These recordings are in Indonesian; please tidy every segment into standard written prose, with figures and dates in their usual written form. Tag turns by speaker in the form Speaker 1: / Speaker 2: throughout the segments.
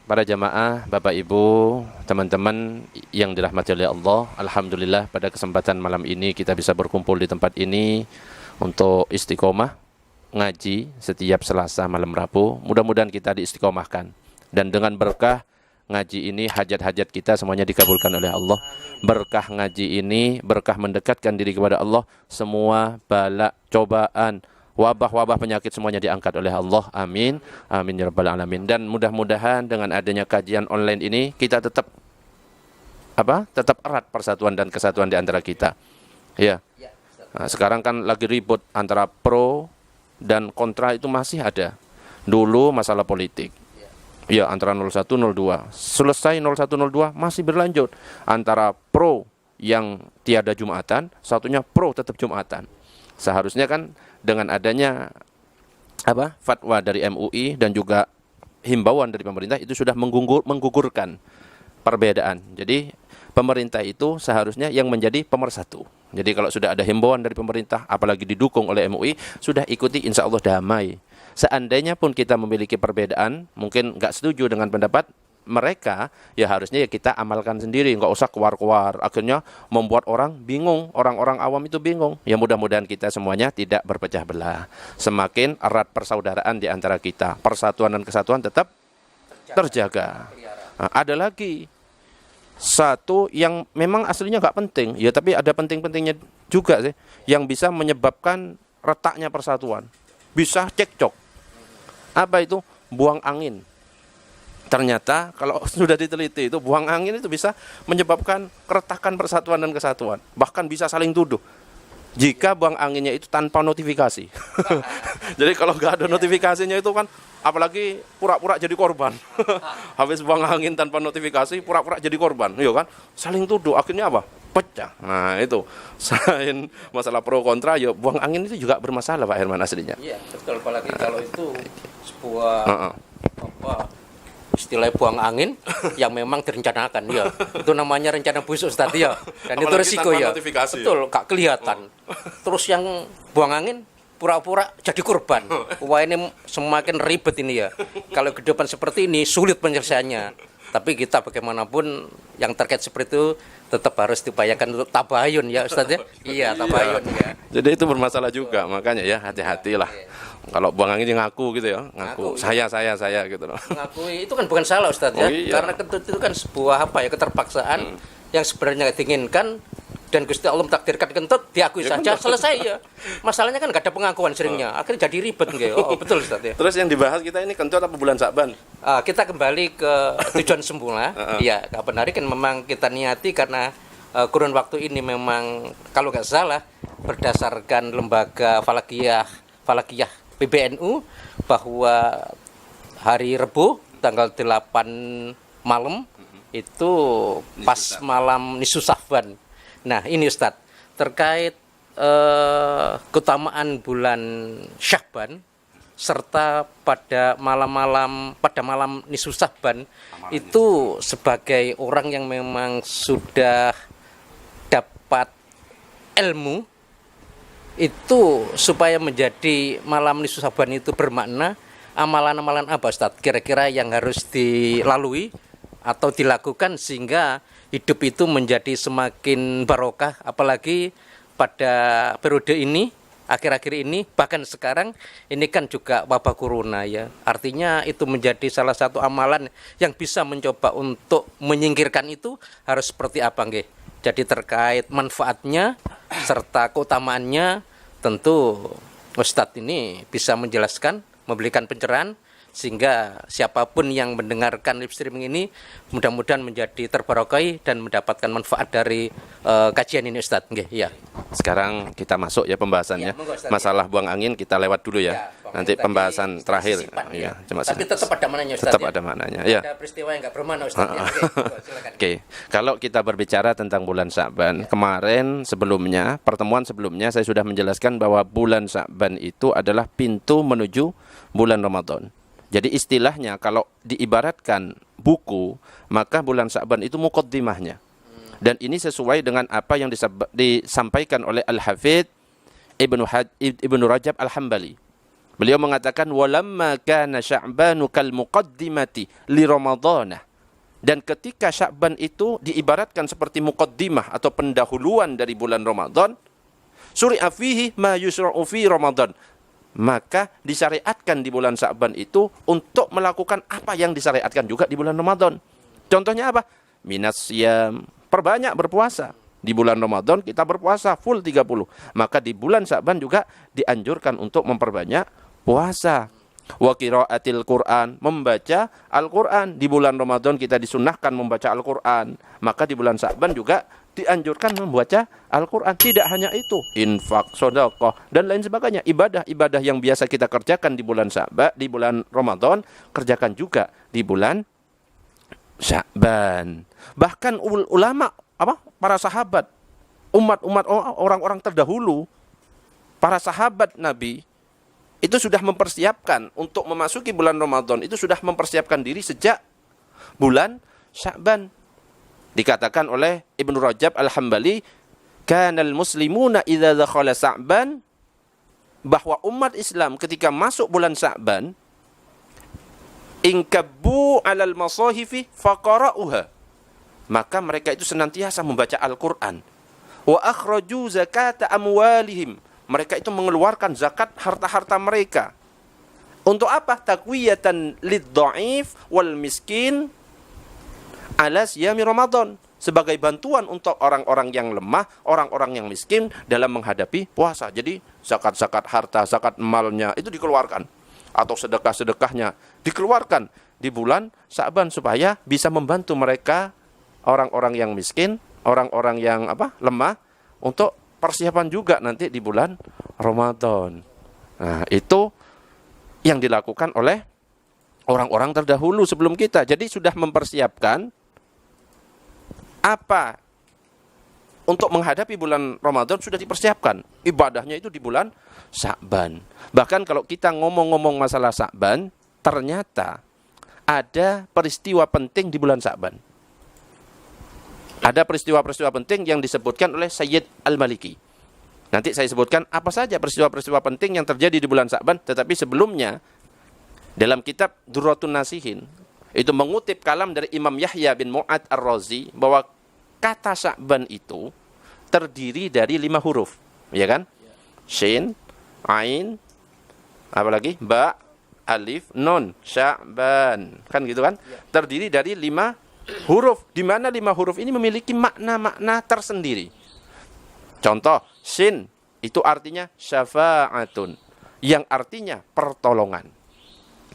Speaker 1: Para jamaah, Bapak Ibu, teman-teman yang dirahmati oleh Allah, alhamdulillah pada kesempatan malam ini kita bisa berkumpul di tempat ini untuk istiqomah ngaji setiap Selasa malam Rabu. Mudah-mudahan kita diistiqomahkan dan dengan berkah ngaji ini hajat-hajat kita semuanya dikabulkan oleh Allah. Berkah ngaji ini, berkah mendekatkan diri kepada Allah, semua bala, cobaan, wabah-wabah penyakit semuanya diangkat oleh Allah. Amin. Amin ya rabbal alamin. Dan mudah-mudahan dengan adanya kajian online ini kita tetap Tetap erat persatuan dan kesatuan di antara kita. Ya. Nah, sekarang kan lagi ribut antara pro dan kontra, itu masih ada. Dulu masalah politik. Ya, antara 01 02. Selesai 01 02 masih berlanjut antara pro yang tiada Jumatan, satunya pro tetap Jumatan. Seharusnya kan dengan adanya fatwa dari MUI dan juga himbauan dari pemerintah itu sudah menggugurkan perbedaan. Jadi pemerintah itu seharusnya yang menjadi pemersatu. Jadi kalau sudah ada himbauan dari pemerintah, apalagi didukung oleh MUI, sudah ikuti, insya Allah damai. Seandainya pun kita memiliki perbedaan, mungkin nggak setuju dengan pendapat mereka, ya harusnya ya kita amalkan sendiri, nggak usah keluar-keluar. Akhirnya membuat orang bingung, orang-orang awam itu bingung. Ya mudah-mudahan kita semuanya tidak berpecah belah. Semakin erat persaudaraan di antara kita, persatuan dan kesatuan tetap terjaga. Nah, ada lagi satu yang memang aslinya nggak penting, ya tapi ada penting-pentingnya juga sih, yang bisa menyebabkan retaknya persatuan. Bisa cekcok. Apa itu? Buang angin. Ternyata kalau sudah diteliti itu buang angin itu bisa menyebabkan keretakan persatuan dan kesatuan. Bahkan bisa saling tuduh. Jika buang anginnya itu tanpa notifikasi. Jadi kalau nggak ada notifikasinya itu kan, apalagi pura-pura jadi korban. Habis buang angin tanpa notifikasi, pura-pura jadi korban. Iya kan? Saling tuduh, akhirnya apa? Pecah. Nah itu, selain masalah pro kontra, ya buang angin itu juga bermasalah Pak Herman aslinya.
Speaker 2: Iya, betul. Apalagi kalau itu sebuah istilah buang angin yang memang direncanakan ya. Itu namanya rencana busuk tadi ya. Dan apalagi itu resiko ya. Betul, gak kelihatan. Terus yang buang angin pura-pura jadi korban. Wah, ini semakin ribet ini ya. Kalau kehidupan seperti ini sulit penyelesaiannya. Tapi kita bagaimanapun yang terkait seperti itu tetap harus diupayakan untuk tabayun ya Ustaz ya. Iya, tabayun ya.
Speaker 1: Jadi itu bermasalah juga, makanya ya hati-hatilah. Kalau buang angin ngaku gitu ya, ngaku saya gitu loh.
Speaker 2: Ngakui itu kan bukan salah Ustaz ya, karena kentut itu kan sebuah keterpaksaan yang sebenarnya diinginkan dan Gusti Allah mentakdirkan kentut diakui ya, saja selesai ya. Masalahnya kan nggak ada pengakuan seringnya, akhirnya jadi ribet nggih. Oh betul Ustaz ya.
Speaker 1: Terus yang dibahas kita ini kentut apa bulan Sa'ban?
Speaker 2: Kita kembali ke tujuan semula. Iya, kapan hari kan memang kita niati karena kurun waktu ini memang kalau nggak salah berdasarkan lembaga falakiyah PBNU bahwa hari Rebu tanggal 8 malam itu pas malam nisfu Sya'ban. Nah ini Ustadz terkait keutamaan bulan Sya'ban serta pada malam nisfu Sya'ban itu sebagai orang yang memang sudah dapat ilmu itu supaya menjadi malam nisfu Sya'ban itu bermakna amalan-amalan apa Ustaz kira-kira yang harus dilalui atau dilakukan sehingga hidup itu menjadi semakin barokah, apalagi pada periode ini akhir-akhir ini bahkan sekarang ini kan juga wabah corona ya, artinya itu menjadi salah satu amalan yang bisa mencoba untuk menyingkirkan itu harus seperti apa nggih. Jadi terkait manfaatnya serta keutamaannya tentu Ustadz ini bisa menjelaskan, memberikan pencerahan sehingga siapapun yang mendengarkan live streaming ini mudah-mudahan menjadi terbarokai dan mendapatkan manfaat dari kajian ini Ustadz. Nggih, ya.
Speaker 1: Sekarang kita masuk ya pembahasannya. Ya, Ustadz, masalah buang angin kita lewat dulu ya. Nanti pembahasan terakhir.
Speaker 2: Ya. Tapi tetap ada mananya Ustadz.
Speaker 1: Tetap ada mananya. Ya.
Speaker 2: Ada peristiwa yang enggak bermana Ustadz.
Speaker 1: Oke. Kalau kita berbicara tentang bulan Sya'ban, kemarin sebelumnya, pertemuan sebelumnya saya sudah menjelaskan bahwa bulan Sya'ban itu adalah pintu menuju bulan Ramadan. Jadi istilahnya kalau diibaratkan buku, maka bulan Sya'ban itu muqaddimahnya. Dan ini sesuai dengan apa yang disampaikan oleh Al-Hafidz Ibnu Rajab Al-Hambali. Beliau mengatakan walamma kana Sya'banu kal muqaddimati li Ramadhanah. Dan ketika Sya'ban itu diibaratkan seperti muqaddimah atau pendahuluan dari bulan Ramadan, suri'a fihi ma yusra'u fi Ramadan. Maka disyariatkan di bulan Sya'ban itu untuk melakukan apa yang disyariatkan juga di bulan Ramadan. Contohnya apa? Minas siyam, perbanyak berpuasa. Di bulan Ramadan kita berpuasa full 30. Maka di bulan Sya'ban juga dianjurkan untuk memperbanyak puasa. Wa qiraatil Qur'an, membaca Al-Qur'an. Di bulan Ramadan kita disunnahkan membaca Al-Qur'an. Maka di bulan Sya'ban juga dianjurkan membaca Al-Qur'an. Tidak hanya itu, infak, sedekah dan lain sebagainya. Ibadah-ibadah yang biasa kita kerjakan di bulan Sya'ban, di bulan Ramadan, kerjakan juga di bulan Sya'ban. Bahkan ulama para sahabat, umat-umat orang-orang terdahulu, para sahabat Nabi itu sudah mempersiapkan untuk memasuki bulan Ramadan, itu sudah mempersiapkan diri sejak bulan Sya'ban. Dikatakan oleh Ibnu Rajab Al-Hambali, kanal muslimuna idza dakhala Sya'ban, bahwa umat Islam ketika masuk bulan Sya'ban, inkabbu 'alal masahifi faqara'uha, maka mereka itu senantiasa membaca Al-Qur'an. Wa akhraju zakata amwalihim, mereka itu mengeluarkan zakat harta-harta mereka. Untuk apa? Taqwiyatan lid-dha'if wal miskin ala siyami Ramadan, sebagai bantuan untuk orang-orang yang lemah, orang-orang yang miskin dalam menghadapi puasa. Jadi zakat-zakat harta, zakat malnya itu dikeluarkan, atau sedekah-sedekahnya dikeluarkan di bulan Sya'ban supaya bisa membantu mereka, orang-orang yang miskin, orang-orang yang lemah, untuk persiapan juga nanti di bulan Ramadan. Nah, itu yang dilakukan oleh orang-orang terdahulu sebelum kita. Jadi sudah mempersiapkan apa untuk menghadapi bulan Ramadan, sudah dipersiapkan. Ibadahnya itu di bulan Sya'ban. Bahkan kalau kita ngomong-ngomong masalah Sya'ban, ternyata ada peristiwa penting di bulan Sya'ban. Ada peristiwa-peristiwa penting yang disebutkan oleh Sayyid Al-Maliki. Nanti saya sebutkan apa saja peristiwa-peristiwa penting yang terjadi di bulan Sya'ban. Tetapi sebelumnya, dalam kitab Durratun Nasihin, itu mengutip kalam dari Imam Yahya bin Mu'ad Ar-Razi, bahwa kata Sya'ban itu terdiri dari 5 huruf. Ya kan? Shin, Ain, apalagi? Ba, Alif, Nun, Sya'ban. Kan gitu kan? Terdiri dari 5 huruf, di mana 5 huruf ini memiliki makna-makna tersendiri. Contoh, Shin itu artinya syafa'atun, yang artinya pertolongan.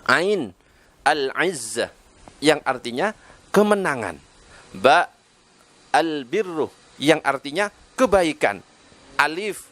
Speaker 1: Ain, al-izzah, yang artinya kemenangan. Ba, al-birru, yang artinya kebaikan. Alif,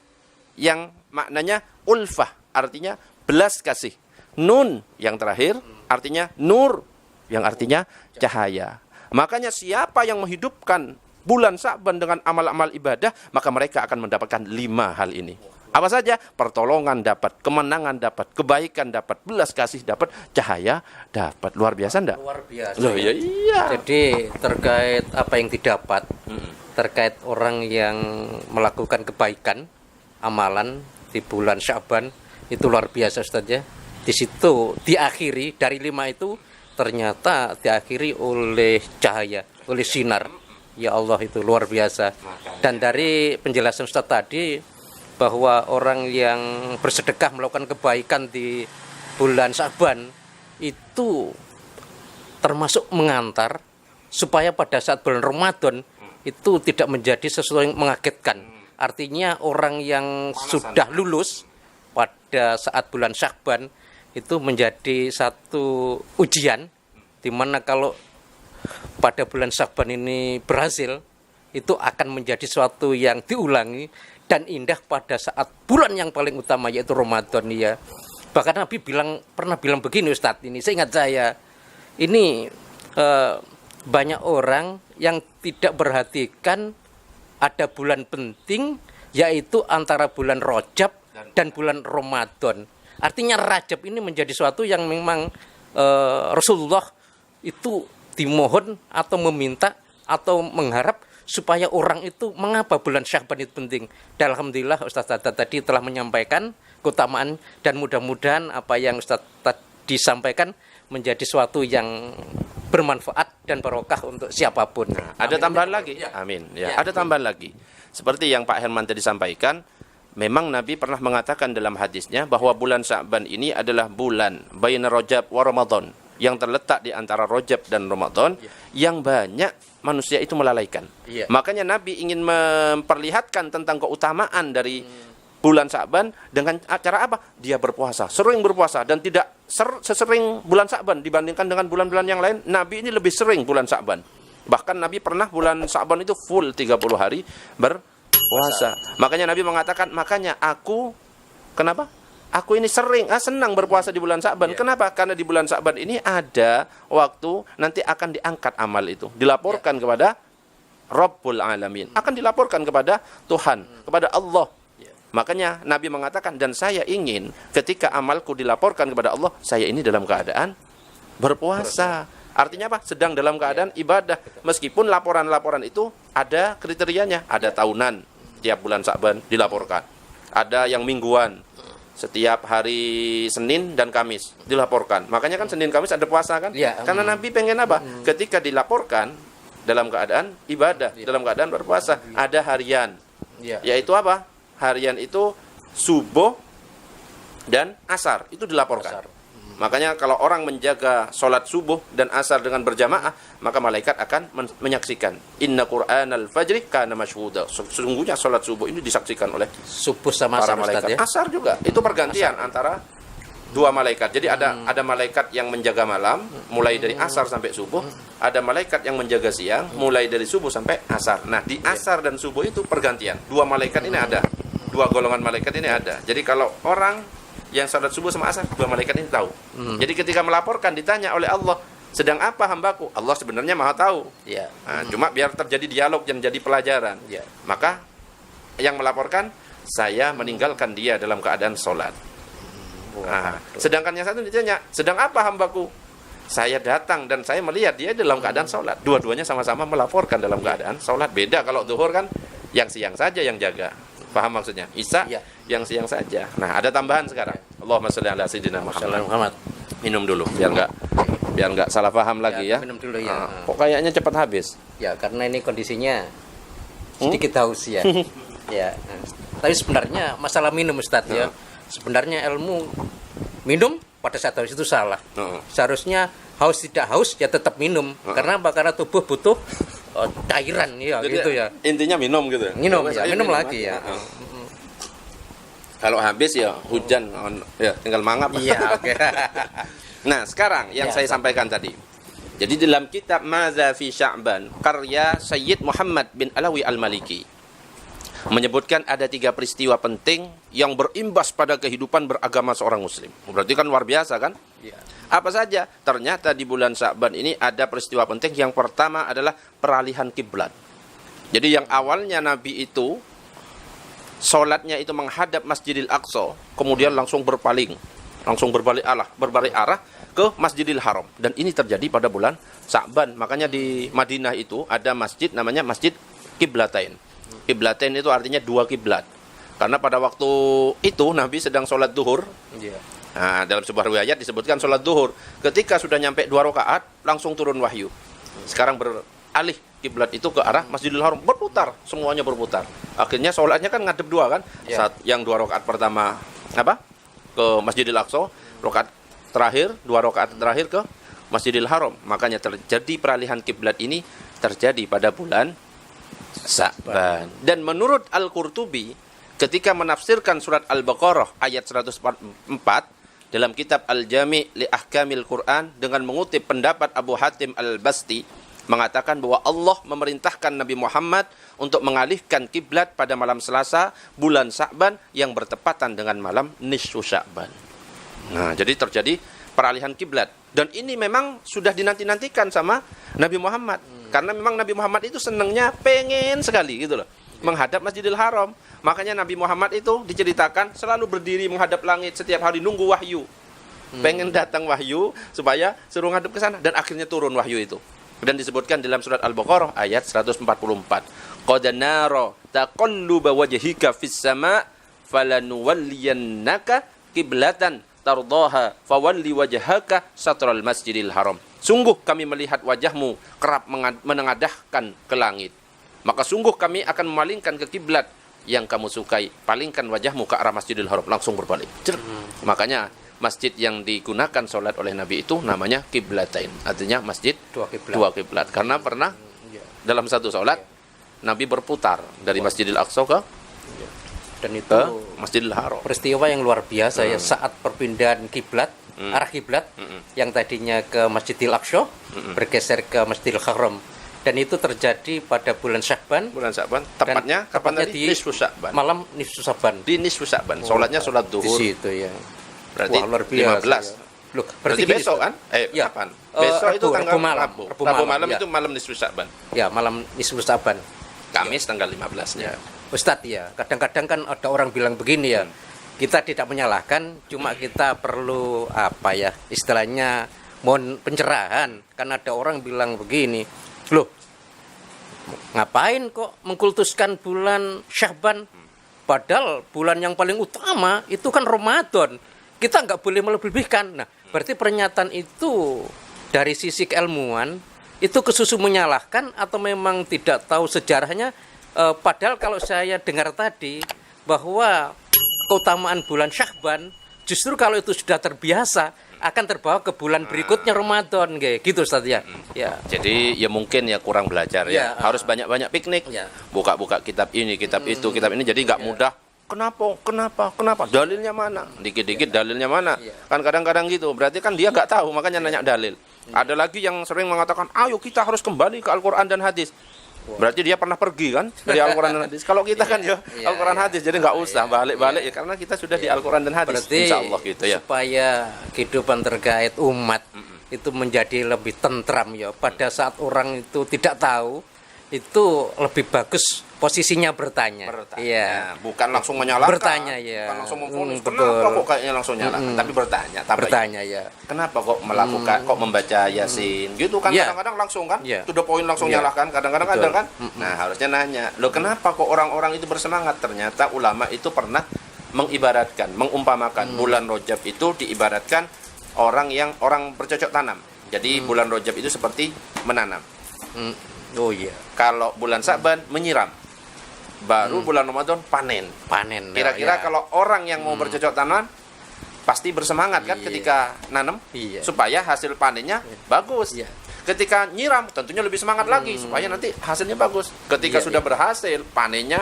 Speaker 1: yang maknanya ulfah, artinya belas kasih. Nun, yang terakhir, artinya nur, yang artinya cahaya. Makanya siapa yang menghidupkan bulan Sya'ban dengan amal-amal ibadah, maka mereka akan mendapatkan 5 hal ini. Apa saja? Pertolongan dapat, kemenangan dapat, kebaikan dapat, belas kasih dapat, cahaya dapat. Luar biasa enggak?
Speaker 2: Luar biasa.
Speaker 1: Loh, ya, iya.
Speaker 2: Jadi terkait apa yang didapat, terkait orang yang melakukan kebaikan, amalan di bulan Sya'ban, itu luar biasa Ustaz ya. Di situ diakhiri dari 5 itu ternyata diakhiri oleh cahaya, oleh sinar. Ya Allah, itu luar biasa. Dan dari penjelasan Ustaz tadi, bahwa orang yang bersedekah melakukan kebaikan di bulan Sya'ban itu termasuk mengantar supaya pada saat bulan Ramadan itu tidak menjadi sesuatu yang mengagetkan. Artinya orang yang sudah lulus pada saat bulan Sya'ban itu menjadi satu ujian, di mana kalau pada bulan Sya'ban ini berhasil, itu akan menjadi sesuatu yang diulangi dan indah pada saat bulan yang paling utama, yaitu Ramadan ya. Bahkan Nabi pernah bilang begini Ustadz, ini seingat saya, ini banyak orang yang tidak perhatikan ada bulan penting, yaitu antara bulan Rajab dan bulan Ramadan. Artinya Rajab ini menjadi sesuatu yang memang Rasulullah itu dimohon atau meminta atau mengharap supaya orang itu mengapa bulan Sya'ban itu penting. Dan alhamdulillah Ustaz Tata tadi telah menyampaikan keutamaan, dan mudah-mudahan apa yang Ustaz tadi sampaikan menjadi suatu yang bermanfaat dan barokah untuk siapapun.
Speaker 1: Ada tambahan lagi? Amin. Ya, ada tambahan lagi. Seperti yang Pak Herman tadi sampaikan, memang Nabi pernah mengatakan dalam hadisnya bahwa bulan Sya'ban ini adalah bulan baina Rajab wa Ramadan, yang terletak di antara Rajab dan Ramadan, yang banyak manusia itu melalaikan. Makanya Nabi ingin memperlihatkan tentang keutamaan dari bulan Sya'ban dengan cara apa? Dia berpuasa, sering berpuasa, dan tidak sesering bulan Sya'ban dibandingkan dengan bulan-bulan yang lain. Nabi ini lebih sering bulan Sya'ban. Bahkan Nabi pernah bulan Sya'ban itu full 30 hari berpuasa. Makanya Nabi mengatakan, makanya aku, kenapa? Aku ini senang berpuasa di bulan Sya'ban. Kenapa? Karena di bulan Sya'ban ini ada waktu nanti akan diangkat amal itu, dilaporkan kepada Rabbul Alamin, akan dilaporkan kepada Tuhan, kepada Allah. Makanya Nabi mengatakan, dan saya ingin ketika amalku dilaporkan kepada Allah, saya ini dalam keadaan berpuasa. Artinya apa? Sedang dalam keadaan ibadah. Meskipun laporan-laporan itu ada kriterianya, ada tahunan, tiap bulan Sya'ban dilaporkan. Ada yang mingguan, setiap hari Senin dan Kamis dilaporkan. Makanya kan Senin Kamis ada puasa kan? Karena Nabi pengen apa? Ketika dilaporkan dalam keadaan ibadah, dalam keadaan berpuasa, ada harian. Yaitu apa? Harian itu subuh dan asar, itu dilaporkan. Makanya kalau orang menjaga sholat subuh dan asar dengan berjamaah, maka malaikat akan menyaksikan. Inna Qur'anal fajri kana mashhuda. Sesungguhnya sholat subuh ini disaksikan oleh
Speaker 2: subuh sama
Speaker 1: para
Speaker 2: asar,
Speaker 1: malaikat.
Speaker 2: ya?
Speaker 1: Asar juga, itu pergantian antara dua malaikat. Jadi ada malaikat yang menjaga malam mulai dari asar sampai subuh, ada malaikat yang menjaga siang mulai dari subuh sampai asar. Nah, di asar dan subuh itu pergantian. Dua malaikat ini ada. Dua golongan malaikat ini ada. Jadi kalau orang yang salat subuh sama asar, dua malaikat ini tahu. Jadi ketika melaporkan ditanya oleh Allah, sedang apa hambaku? Allah sebenarnya maha tahu. Nah, cuma biar terjadi dialog dan jadi pelajaran. Maka yang melaporkan, saya meninggalkan dia dalam keadaan sholat. Nah, sedangkan yang satu ditanya, sedang apa hambaku? Saya datang dan saya melihat dia dalam keadaan sholat. Dua-duanya sama-sama melaporkan dalam keadaan sholat. Beda kalau zuhur kan, yang siang saja yang jaga. Paham maksudnya? Isya yang siang saja. Nah, ada tambahan sekarang. Allahumma shalli ala sayyidina Muhammad. Minum dulu biar enggak salah paham lagi ya.
Speaker 2: Minum dulu ya.
Speaker 1: Kok kayaknya cepat habis?
Speaker 2: Ya, karena ini kondisinya sedikit haus ya. Ya. Tapi sebenarnya masalah minum Ustadz ya. Sebenarnya ilmu minum pada saat haus itu salah. Seharusnya haus tidak haus ya tetap minum. Karena apa? Karena tubuh butuh cairan ya. Jadi, gitu ya.
Speaker 1: Intinya minum gitu.
Speaker 2: Minum lagi ya.
Speaker 1: Kalau habis ya hujan ya tinggal mangap.
Speaker 2: Iya, oke.
Speaker 1: Nah, sekarang yang saya sampaikan tadi. Jadi dalam kitab Madza fi Sya'ban karya Sayyid Muhammad bin Alawi Al-Maliki menyebutkan ada 3 peristiwa penting yang berimbas pada kehidupan beragama seorang muslim. Berarti kan luar biasa kan? Apa saja? Ternyata di bulan Sya'ban ini ada peristiwa penting. Yang pertama adalah peralihan kiblat. Jadi yang awalnya Nabi itu sholatnya itu menghadap Masjidil Aqsa, kemudian langsung berbalik arah ke Masjidil Haram. Dan ini terjadi pada bulan Sya'ban. Makanya di Madinah itu ada masjid namanya Masjid Qiblatain. Qiblatain itu artinya 2 kiblat. Karena pada waktu itu Nabi sedang sholat duhur. Nah, dalam sebuah riwayat disebutkan sholat duhur. Ketika sudah nyampe 2 rakaat, langsung turun wahyu. Sekarang beralih kiblat itu ke arah Masjidil Haram, berputar, semuanya berputar. Akhirnya sholatnya kan ngadep 2 kan? Saat yang 2 rakaat pertama ke Masjidil Aqsa, rakaat terakhir 2 rakaat terakhir ke Masjidil Haram. Makanya terjadi peralihan kiblat ini terjadi pada bulan Sya'ban. Dan menurut Al-Qurtubi ketika menafsirkan surat Al-Baqarah ayat 104 dalam kitab Al-Jami' li Ahkamil Quran dengan mengutip pendapat Abu Hatim Al-Basti, mengatakan bahwa Allah memerintahkan Nabi Muhammad untuk mengalihkan kiblat pada malam Selasa bulan Sya'ban yang bertepatan dengan malam nisfu Sya'ban. Nah, jadi terjadi peralihan kiblat. Dan ini memang sudah dinanti-nantikan sama Nabi Muhammad. Karena memang Nabi Muhammad itu senangnya pengen sekali gitu loh, menghadap Masjidil Haram. Makanya Nabi Muhammad itu diceritakan selalu berdiri menghadap langit setiap hari nunggu wahyu. Pengen datang wahyu supaya suruh ngadep ke sana, dan akhirnya turun wahyu itu. Dan disebutkan dalam surat Al-Baqarah ayat 144. Qad nara taqalluba wajhika fis sama' falanuwalliyannaka qiblatan tardaha fawalli wajhaka satral masjidil haram. Sungguh kami melihat wajahmu kerap menengadahkan ke langit. Maka sungguh kami akan memalingkan ke kiblat yang kamu sukai. Palingkan wajahmu ke arah Masjidil Haram, langsung berbalik. Makanya masjid yang digunakan sholat oleh Nabi itu namanya kiblatain. Artinya masjid dua kiblat. Karena pernah dalam satu sholat Nabi berputar dari Masjidil Aqsa ke
Speaker 2: Dan itu
Speaker 1: ke Masjidil Haram.
Speaker 2: peristiwa yang luar biasa ya, saat perpindahan kiblat, arah kiblat yang tadinya ke Masjidil Aqsa bergeser ke Masjidil Haram. Dan itu terjadi pada bulan Sya'ban.
Speaker 1: Bulan Sya'ban, tepatnya kapan tadi?
Speaker 2: di
Speaker 1: Nisfu Sya'ban.
Speaker 2: Malam nisfu Sya'ban.
Speaker 1: Di Nisfu Sya'ban. Sholatnya sholat
Speaker 2: Di
Speaker 1: duhur.
Speaker 2: situ ya.
Speaker 1: Berarti
Speaker 2: Wah, luar biasa,
Speaker 1: 15.
Speaker 2: ya. Loh,
Speaker 1: Berarti
Speaker 2: gini,
Speaker 1: besok kan?
Speaker 2: Ya.
Speaker 1: Kapan?
Speaker 2: Eh,
Speaker 1: Besok itu
Speaker 2: Rabu
Speaker 1: tanggal
Speaker 2: malam.
Speaker 1: Rabu.
Speaker 2: Rabu
Speaker 1: Rabu
Speaker 2: malam,
Speaker 1: malam
Speaker 2: ya.
Speaker 1: itu malam Nisfu Sya'ban.
Speaker 2: Ya, malam nisfu Sya'ban.
Speaker 1: Kamis tanggal 15-nya.
Speaker 2: Ustadz ya, kadang-kadang kan ada orang bilang begini ya, kita tidak menyalahkan, cuma kita perlu apa ya, istilahnya mohon pencerahan. Kan ada orang bilang begini, loh ngapain kok mengkultuskan bulan Sya'ban, padahal bulan yang paling utama itu kan Ramadan, kita nggak boleh melebih-lebihkan. Nah, berarti pernyataan itu dari sisi keilmuan itu kesusu menyalahkan atau memang tidak tahu sejarahnya. Padahal kalau saya dengar tadi bahwa keutamaan bulan Sya'ban justru kalau itu sudah terbiasa akan terbawa ke bulan berikutnya Ramadan kayak gitu Ustaz ya. Ya.
Speaker 1: Jadi ya mungkin ya kurang belajar ya. Harus banyak-banyak piknik.
Speaker 2: Ya.
Speaker 1: Buka-buka kitab ini, kitab itu, kitab ini, jadi nggak mudah. Kenapa? Dalilnya mana? Dikit-dikit dalilnya mana? Kan kadang-kadang gitu. Berarti kan dia nggak tahu, makanya nanya dalil. Ada lagi yang sering mengatakan, ayo kita harus kembali ke Al-Quran dan hadis. Berarti dia pernah pergi kan dari Al-Quran dan hadis. Kalau kita kan ya Al-Quran hadis, jadi nggak usah balik-balik ya, karena kita sudah di Al-Quran dan hadis.
Speaker 2: Berarti
Speaker 1: Insya Allah gitu ya.
Speaker 2: supaya kehidupan terkait umat itu menjadi lebih tentram ya. Pada saat orang itu tidak tahu, itu lebih bagus posisinya bertanya. Iya.
Speaker 1: Bukan langsung menyalahkan.
Speaker 2: Bertanya ya.
Speaker 1: Bukan langsung memfonis.
Speaker 2: Betul.
Speaker 1: Kenapa kok kayaknya langsung nyalahkan? Tapi bertanya.
Speaker 2: Bertanya ya.
Speaker 1: Kenapa kok melakukan, kok membaca Yasin? Gitu kan
Speaker 2: Ya.
Speaker 1: kadang-kadang langsung kan?
Speaker 2: Ya.
Speaker 1: To the point langsung
Speaker 2: Ya.
Speaker 1: nyalahkan. Kadang-kadang
Speaker 2: Betul.
Speaker 1: ada kan? Nah harusnya nanya. Loh kenapa kok orang-orang itu bersemangat? Ternyata ulama itu pernah mengibaratkan, mengumpamakan bulan Rajab itu diibaratkan orang bercocok tanam. Jadi bulan Rajab itu seperti menanam.
Speaker 2: Oh iya.
Speaker 1: Kalau bulan Sya'ban menyiram. Baru bulan Ramadan panen.
Speaker 2: Panen.
Speaker 1: Kira-kira
Speaker 2: ya.
Speaker 1: kalau orang yang mau bercocok tanam pasti bersemangat kan ketika nanam supaya hasil panennya bagus.
Speaker 2: Iya.
Speaker 1: Ketika nyiram tentunya lebih semangat lagi supaya nanti hasilnya bagus. Ketika sudah berhasil panennya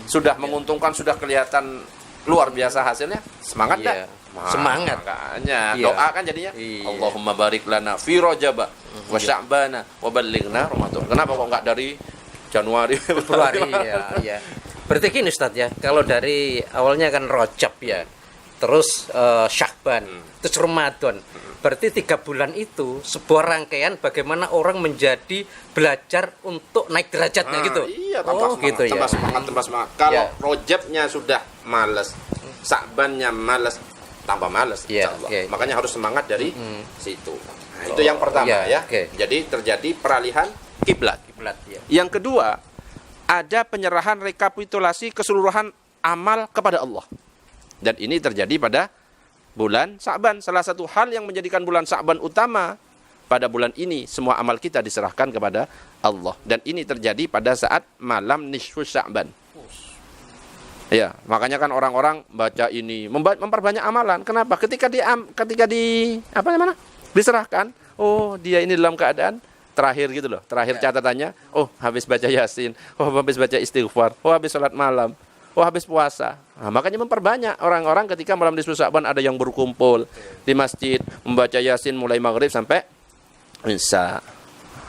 Speaker 1: sudah menguntungkan, sudah kelihatan luar biasa hasilnya, semangat
Speaker 2: Iya.
Speaker 1: Nah,
Speaker 2: Semangat.
Speaker 1: makanya
Speaker 2: Iya.
Speaker 1: doa kan jadinya
Speaker 2: Iya.
Speaker 1: Allahumma barik lana fi Rajab wa Sya'bana wa ballighna Ramadan. Kenapa kok enggak dari Januari,
Speaker 2: Februari ya. Berarti gini Ustaz ya, kalau dari awalnya kan Rajab ya, terus Sya'ban, terus Ramadan. Berarti 3 bulan itu sebuah rangkaian bagaimana orang menjadi belajar untuk naik derajatnya gitu.
Speaker 1: Iya, tambah semangat,
Speaker 2: gitu ya.
Speaker 1: tambah semangat. Kalau Rajabnya sudah malas, Sya'bannya malas, tambah malas.
Speaker 2: Iya,
Speaker 1: Insyaallah.
Speaker 2: oke.
Speaker 1: Makanya harus semangat dari situ. Nah, itu yang pertama
Speaker 2: iya,
Speaker 1: ya.
Speaker 2: oke.
Speaker 1: Jadi terjadi peralihan kiblat.
Speaker 2: Kiblat ya.
Speaker 1: Yang kedua, ada penyerahan rekapitulasi keseluruhan amal kepada Allah. Dan ini terjadi pada bulan Sya'ban. Salah satu hal yang menjadikan bulan Sya'ban utama, pada bulan ini semua amal kita diserahkan kepada Allah. Dan ini terjadi pada saat malam nisfu Sya'ban. Ya, makanya kan orang-orang baca ini, memperbanyak amalan. Kenapa? Ketika diserahkan, oh dia ini dalam keadaan terakhir gitu loh. Terakhir catatannya, oh habis baca Yasin, oh habis baca istighfar, oh habis sholat malam, oh habis puasa. Nah, makanya memperbanyak orang-orang ketika malam nisfu Sya'ban ada yang berkumpul di masjid membaca Yasin mulai maghrib sampai Isya.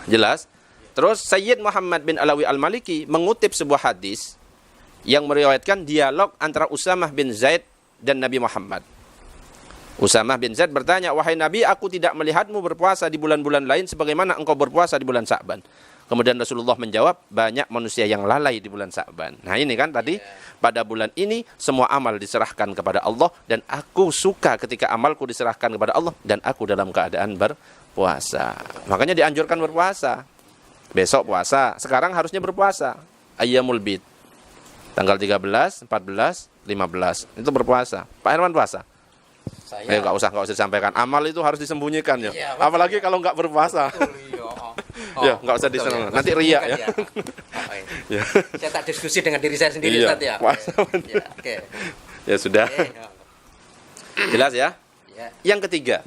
Speaker 1: Jelas? Terus Sayyid Muhammad bin Alawi Al-Maliki mengutip sebuah hadis yang meriwayatkan dialog antara Usamah bin Zaid dan Nabi Muhammad. Usamah bin Zaid bertanya, wahai Nabi, aku tidak melihatmu berpuasa di bulan-bulan lain sebagaimana engkau berpuasa di bulan Sya'ban. Kemudian Rasulullah menjawab, banyak manusia yang lalai di bulan Sya'ban. Nah ini kan tadi, pada bulan ini semua amal diserahkan kepada Allah, dan aku suka ketika amalku diserahkan kepada Allah dan aku dalam keadaan berpuasa. puasa. Makanya dianjurkan berpuasa. Besok puasa, sekarang harusnya berpuasa. Ayyamul bid. Tanggal 13, 14, 15 itu berpuasa. Pak Herman puasa?
Speaker 2: Saya
Speaker 1: Nggak usah disampaikan. Amal itu harus disembunyikan ya.
Speaker 2: Iya,
Speaker 1: Apalagi kalau nggak berpuasa. Ya, nggak usah
Speaker 2: betul
Speaker 1: disembunyikan. Nanti riak ya. Ya.
Speaker 2: Saya tak diskusi dengan diri saya sendiri
Speaker 1: Iya,
Speaker 2: Ustaz ya.
Speaker 1: puasa.
Speaker 2: Ya, oke.
Speaker 1: Ya sudah.
Speaker 2: Oke.
Speaker 1: Jelas ya?
Speaker 2: Ya.
Speaker 1: Yang ketiga,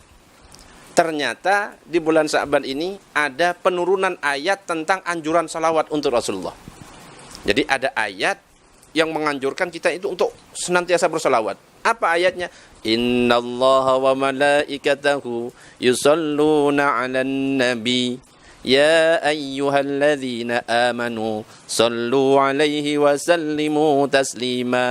Speaker 1: ternyata di bulan Sya'ban ini ada penurunan ayat tentang anjuran salawat untuk Rasulullah. Jadi ada ayat yang menganjurkan kita itu untuk senantiasa bersalawat. Apa ayatnya? Innallaha wa malaikatahu yusalluna 'alan nabi ya ayyuhalladzina amanu sallu 'alaihi wa sallimu taslima.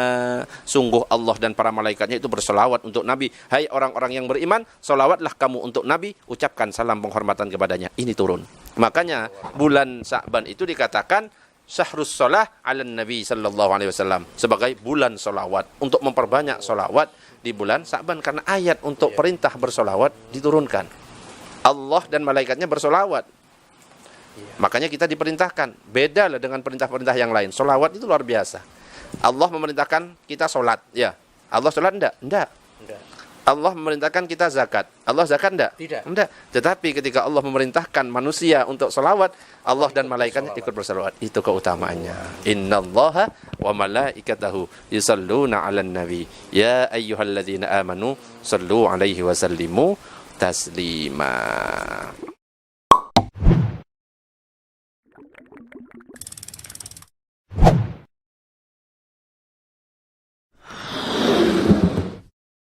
Speaker 1: Sungguh Allah dan para malaikatnya itu berselawat untuk Nabi. Hai orang-orang yang beriman, selawatlah kamu untuk Nabi, ucapkan salam penghormatan kepadanya. Ini turun. Makanya bulan Sya'ban itu dikatakan syahrus shalah 'alan nabi sallallahu alaihi wasallam, sebagai bulan solawat, untuk memperbanyak solawat di bulan Sya'ban karena ayat untuk perintah bersolawat diturunkan. Allah dan malaikatnya bersolawat. Makanya kita diperintahkan. Beda lah dengan perintah-perintah yang lain. Solawat itu luar biasa. Allah memerintahkan kita sholat. Ya. Allah sholat enggak? Enggak. Allah memerintahkan kita zakat. Allah zakat enggak?
Speaker 2: Tidak.
Speaker 1: Enggak. Tetapi ketika Allah memerintahkan manusia untuk solawat, Allah dan malaikatnya ikut bersolawat. Itu keutamaannya. Innallaha wa malaikatahu yusalluna 'alan nabi ya ayyuhalladzina amanu sallu 'alaihi wa sallimu taslima.